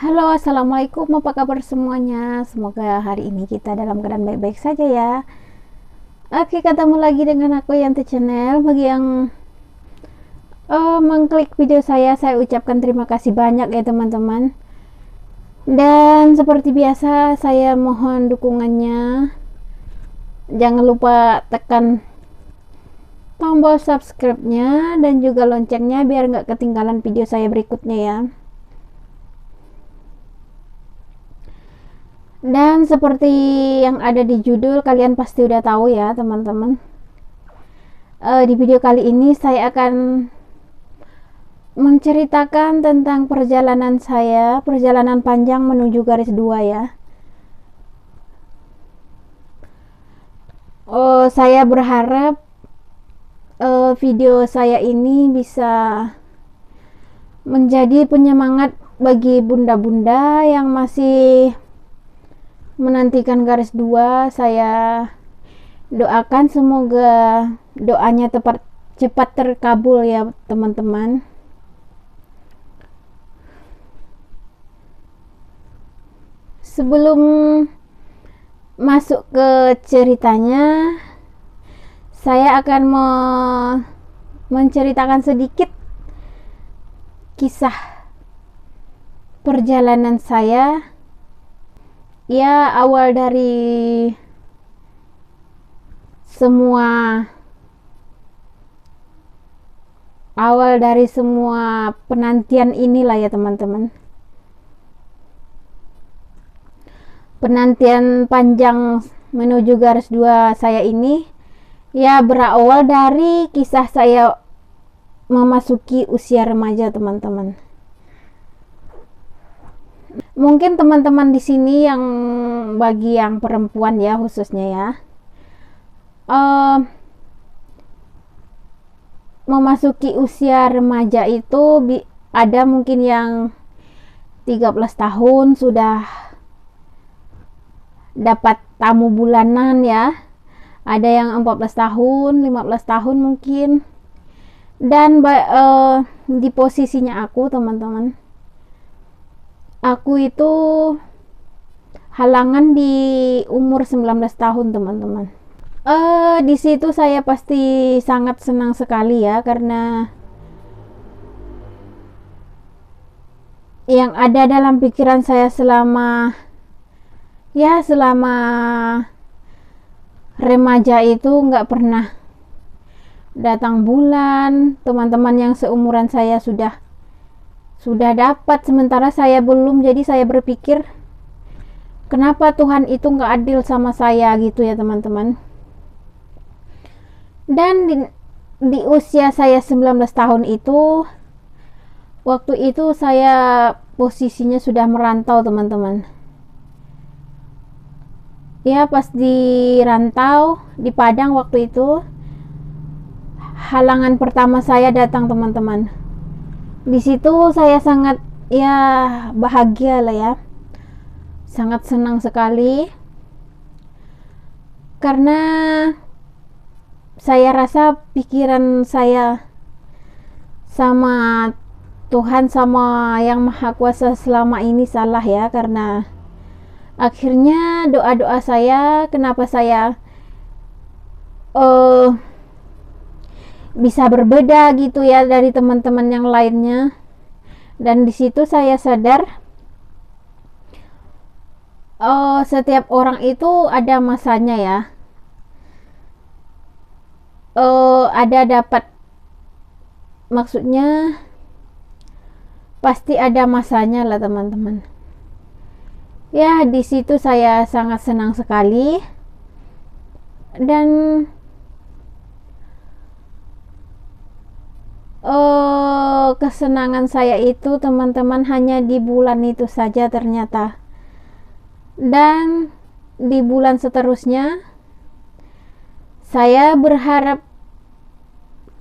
Halo, assalamualaikum. Apa kabar semuanya? Semoga hari ini kita dalam keadaan baik-baik saja ya. Oke, ketemu lagi dengan aku Yanti Channel. Bagi yang mengklik video saya ucapkan terima kasih banyak ya teman-teman. Dan seperti biasa, saya mohon dukungannya. Jangan lupa tekan tombol subscribe-nya dan juga loncengnya biar nggak ketinggalan video saya berikutnya ya. Dan seperti yang ada di judul, kalian pasti udah tahu ya teman-teman. Di video kali ini saya akan menceritakan tentang perjalanan saya, perjalanan panjang menuju garis 2 ya. Saya berharap video saya ini bisa menjadi penyemangat bagi bunda-bunda yang masih menantikan garis 2. Saya doakan semoga doanya cepat terkabul ya teman-teman. Sebelum masuk ke ceritanya, saya akan menceritakan sedikit kisah perjalanan saya. Ya, awal dari semua penantian inilah ya teman-teman. Penantian panjang menuju garis 2 saya ini ya berawal dari kisah saya memasuki usia remaja teman-teman. Mungkin teman-teman di sini yang bagi yang perempuan ya khususnya ya, memasuki usia remaja itu ada mungkin yang 13 tahun sudah dapat tamu bulanan ya, ada yang 14 tahun, 15 tahun mungkin. Dan di posisinya aku teman-teman, aku itu halangan di umur 19 tahun teman-teman. Di situ saya pasti sangat senang sekali ya, karena yang ada dalam pikiran saya selama remaja itu nggak pernah datang bulan. Teman-teman yang seumuran saya sudah dapat, sementara saya belum. Jadi saya berpikir, kenapa Tuhan itu nggak adil sama saya gitu ya teman-teman. Dan di usia saya 19 tahun itu, waktu itu saya posisinya sudah merantau teman-teman. Ya, pas di rantau di Padang waktu itu, halangan pertama saya datang teman-teman. Di situ saya sangat bahagia lah ya, sangat senang sekali, karena saya rasa pikiran saya sama Tuhan, sama Yang Maha Kuasa selama ini salah ya, karena akhirnya doa-doa saya, kenapa saya bisa berbeda gitu ya dari teman-teman yang lainnya. Dan di situ saya sadar, setiap orang itu ada masanya ya, maksudnya pasti ada masanya lah teman-teman. Ya, di situ saya sangat senang sekali. Dan kesenangan saya itu teman-teman hanya di bulan itu saja ternyata. Dan di bulan seterusnya saya berharap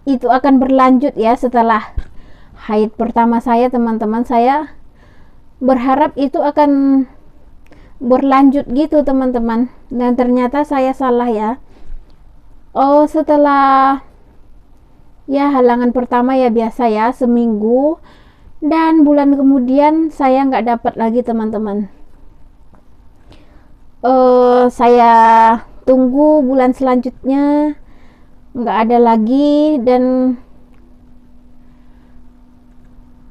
itu akan berlanjut ya. Setelah haid pertama saya teman-teman, saya berharap itu akan berlanjut gitu teman-teman. Dan ternyata saya salah ya. Setelah ya halangan pertama ya biasa ya, seminggu Dan bulan kemudian saya nggak dapat lagi teman-teman. Saya tunggu bulan selanjutnya, nggak ada lagi, dan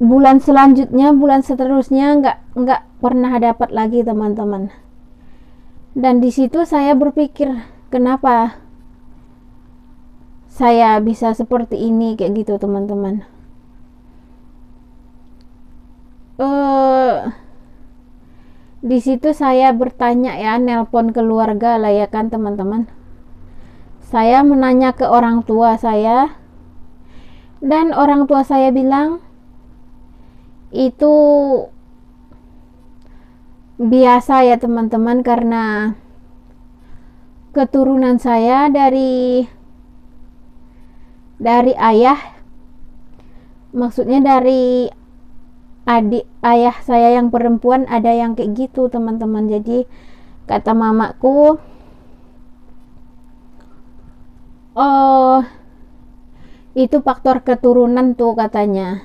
bulan selanjutnya, bulan seterusnya nggak pernah dapat lagi teman-teman. Dan di situ saya berpikir, kenapa saya bisa seperti ini kayak gitu teman-teman. Di situ saya bertanya ya, nelpon keluarga lah ya kan teman-teman. Saya menanya ke orang tua saya, dan orang tua saya bilang itu biasa ya teman-teman, karena keturunan saya dari ayah, maksudnya dari adik ayah saya yang perempuan ada yang kayak gitu teman-teman. Jadi kata mamaku, oh itu faktor keturunan tuh katanya.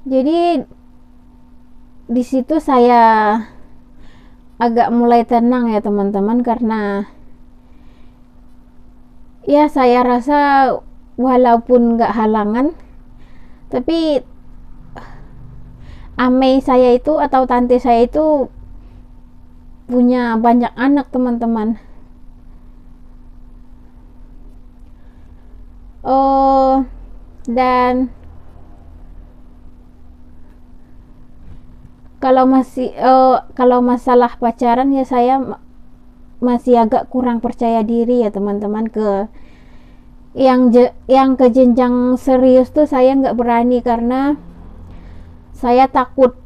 Jadi di situ saya agak mulai tenang ya teman-teman, karena ya saya rasa walaupun nggak halangan, tapi amei saya itu atau tante saya itu punya banyak anak teman-teman. Dan kalau masalah pacaran ya saya masih agak kurang percaya diri ya teman-teman. Yang ke jenjang serius tuh saya nggak berani, karena saya takut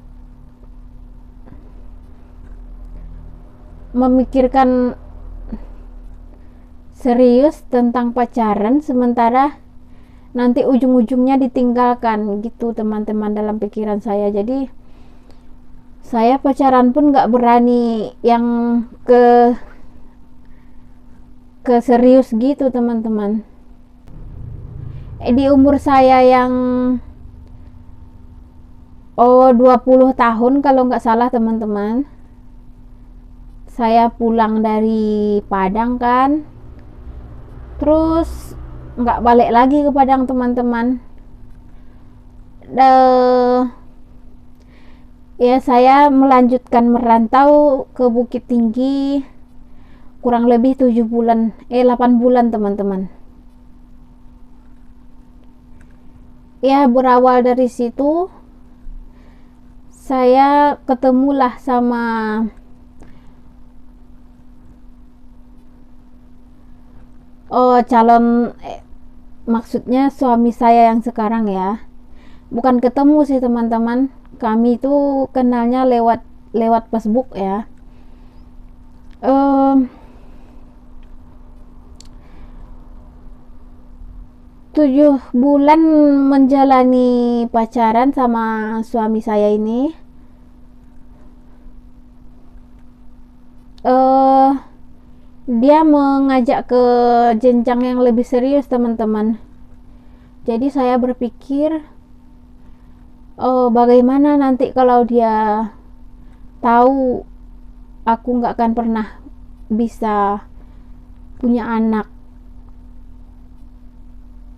memikirkan serius tentang pacaran sementara nanti ujung-ujungnya ditinggalkan gitu teman-teman, dalam pikiran saya. Jadi saya pacaran pun nggak berani yang ke serius gitu teman-teman. Di umur saya yang 20 tahun kalau nggak salah teman-teman, saya pulang dari Padang kan, terus nggak balik lagi ke Padang teman-teman. Ya saya melanjutkan merantau ke Bukit Tinggi kurang lebih 8 bulan teman-teman. Ya berawal dari situ saya ketemulah sama calon maksudnya suami saya yang sekarang ya. Bukan ketemu sih teman-teman, kami itu kenalnya lewat Facebook ya. 7 bulan menjalani pacaran sama suami saya ini, dia mengajak ke jenjang yang lebih serius teman-teman. Jadi saya berpikir, bagaimana nanti kalau dia tahu aku nggak akan pernah bisa punya anak.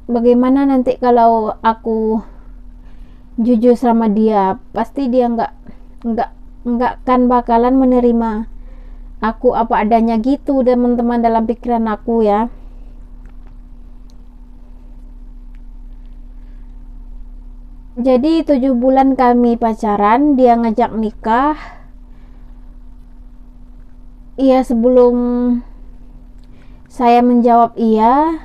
Bagaimana nanti kalau aku jujur sama dia, pasti dia nggak akan bakalan menerima aku apa adanya gitu teman-teman, dalam pikiran aku ya. Jadi 7 bulan kami pacaran, dia ngajak nikah. Iya, sebelum saya menjawab iya,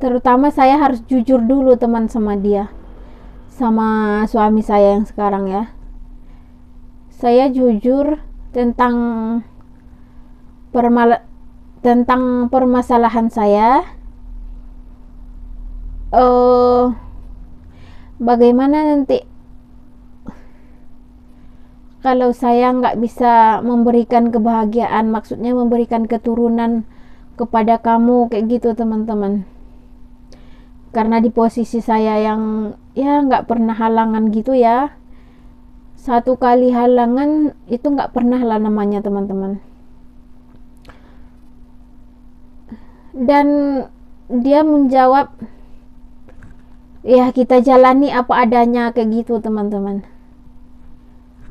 terutama saya harus jujur dulu teman sama dia, sama suami saya yang sekarang ya. Saya jujur tentang permasalahan saya. Bagaimana nanti kalau saya nggak bisa memberikan kebahagiaan, maksudnya memberikan keturunan kepada kamu kayak gitu teman-teman. Karena di posisi saya ya nggak pernah halangan gitu ya. Satu kali halangan itu nggak pernah lah namanya teman-teman. Dan dia menjawab, ya kita jalani apa adanya kayak gitu teman-teman.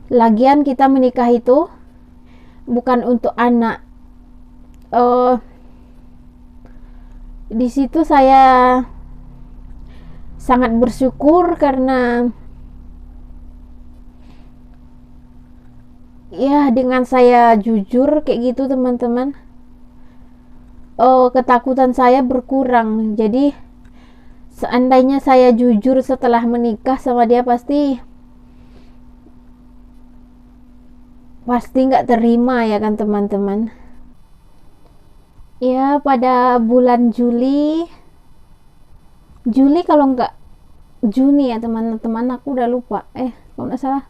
Lagian kita menikah itu bukan untuk anak. Di situ saya sangat bersyukur karena ya dengan saya jujur kayak gitu teman-teman, ketakutan saya berkurang. Jadi seandainya saya jujur setelah menikah sama dia, pasti nggak terima ya kan teman-teman. Ya pada bulan Juli kalau nggak Juni ya teman-teman, aku udah lupa, kalau nggak salah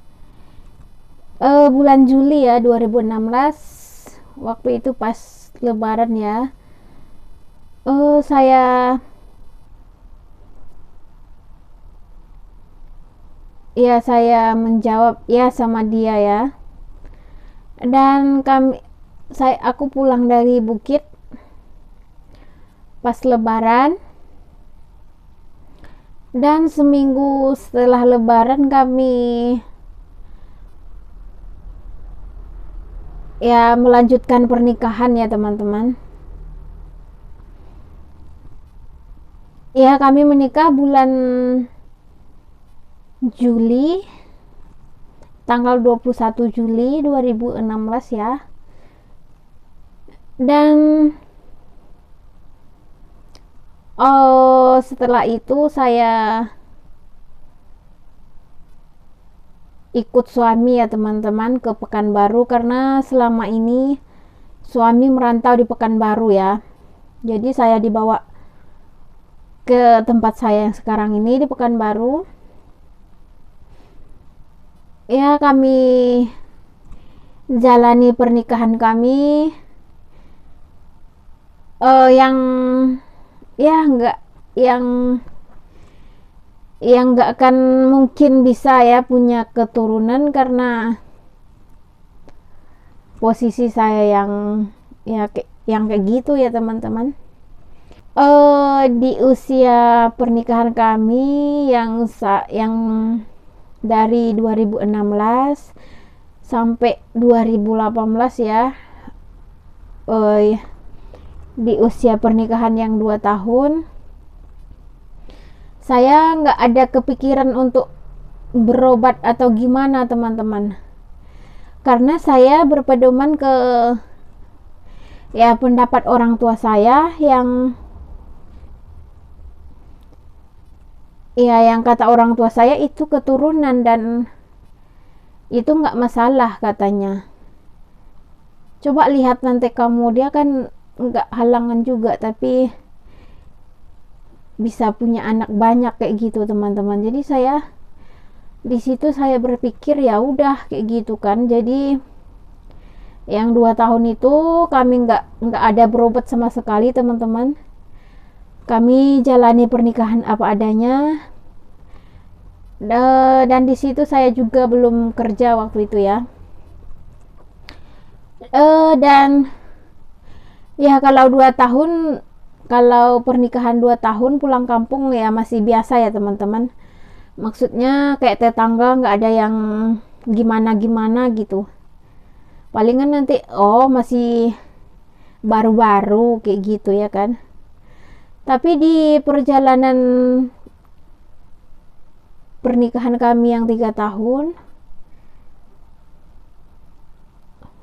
bulan Juli ya 2016, waktu itu pas lebaran ya. Saya menjawab ya sama dia ya. Dan aku pulang dari bukit pas lebaran, dan seminggu setelah lebaran kami ya melanjutkan pernikahan ya teman-teman. Ya kami menikah bulan Juli, tanggal 21 Juli 2016 ya. Dan setelah itu saya ikut suami ya teman-teman ke Pekanbaru, karena selama ini suami merantau di Pekanbaru ya. Jadi saya dibawa ke tempat saya yang sekarang ini di Pekanbaru. Ya kami jalani pernikahan kami yang nggak akan mungkin bisa ya punya keturunan, karena posisi saya yang kayak gitu ya teman-teman. Di usia pernikahan kami yang dari 2016 sampai 2018 ya, di usia pernikahan yang 2 tahun, saya nggak ada kepikiran untuk berobat atau gimana teman-teman, karena saya berpedoman ke ya pendapat orang tua saya yang kata orang tua saya itu keturunan dan itu nggak masalah katanya. Coba lihat nanti kamu, dia kan nggak halangan juga tapi bisa punya anak banyak kayak gitu teman-teman. Jadi di situ saya berpikir ya udah kayak gitu kan. Jadi yang 2 tahun itu kami nggak ada berobat sama sekali teman-teman. Kami jalani pernikahan apa adanya. Dan di situ saya juga belum kerja waktu itu ya. Dan ya kalau pernikahan 2 tahun pulang kampung ya masih biasa ya teman-teman. Maksudnya kayak tetangga nggak ada yang gimana-gimana gitu. Palingan nanti masih baru-baru kayak gitu ya kan. Tapi di perjalanan pernikahan kami yang 3 tahun,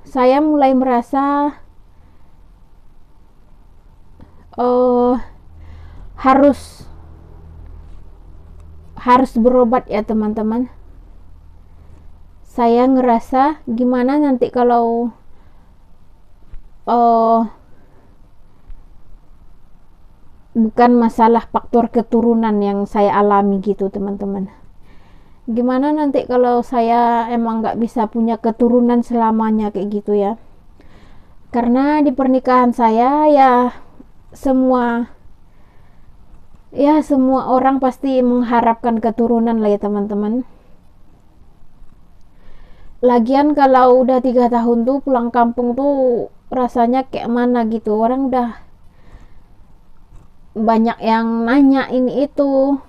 saya mulai merasa harus berobat ya teman-teman. Saya ngerasa gimana nanti kalau bukan masalah faktor keturunan yang saya alami gitu teman-teman. Gimana nanti kalau saya emang nggak bisa punya keturunan selamanya kayak gitu ya. Karena di pernikahan saya ya semua Ya, semua orang pasti mengharapkan keturunan lah ya teman-teman. Lagian kalau udah 3 tahun tuh pulang kampung tuh rasanya kayak mana gitu. Orang udah banyak yang nanya ini itu.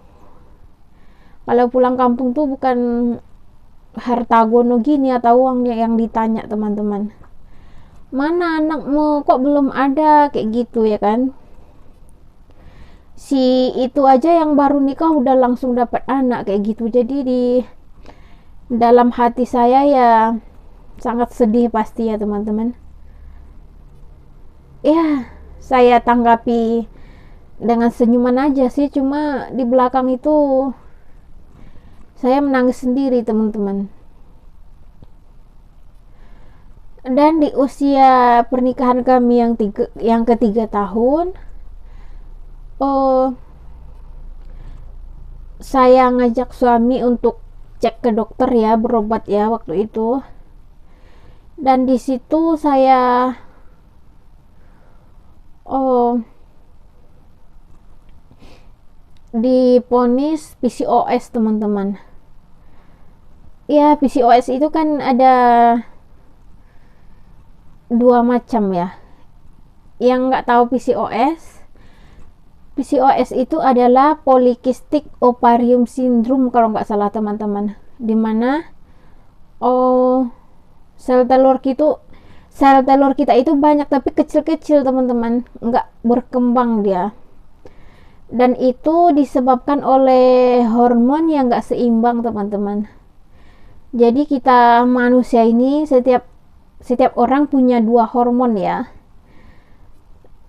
Kalau pulang kampung tuh bukan harta gono gini atau uangnya yang ditanya teman-teman. Mana anakmu, kok belum ada, kayak gitu ya kan. Si itu aja yang baru nikah udah langsung dapat anak kayak gitu. Jadi di dalam hati saya ya sangat sedih pasti ya teman-teman. Ya, saya tanggapi dengan senyuman aja sih, cuma di belakang itu saya menangis sendiri teman-teman. Dan di usia pernikahan kami yang ketiga tahun, oh, saya ngajak suami untuk cek ke dokter ya, berobat ya waktu itu. Dan di situ saya oh diponis PCOS teman-teman. Ya, PCOS itu kan ada dua macam ya. Yang nggak tahu PCOS itu adalah polycystic ovarium syndrome kalau nggak salah teman-teman. Dimana oh sel telur kita itu banyak tapi kecil-kecil teman-teman, nggak berkembang dia. Dan itu disebabkan oleh hormon yang nggak seimbang teman-teman. Jadi kita manusia ini setiap orang punya dua hormon ya.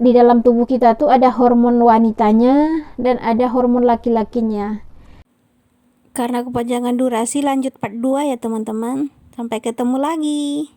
Di dalam tubuh kita tuh ada hormon wanitanya dan ada hormon laki-lakinya. Karena kepanjangan durasi lanjut part 2 ya teman-teman. Sampai ketemu lagi.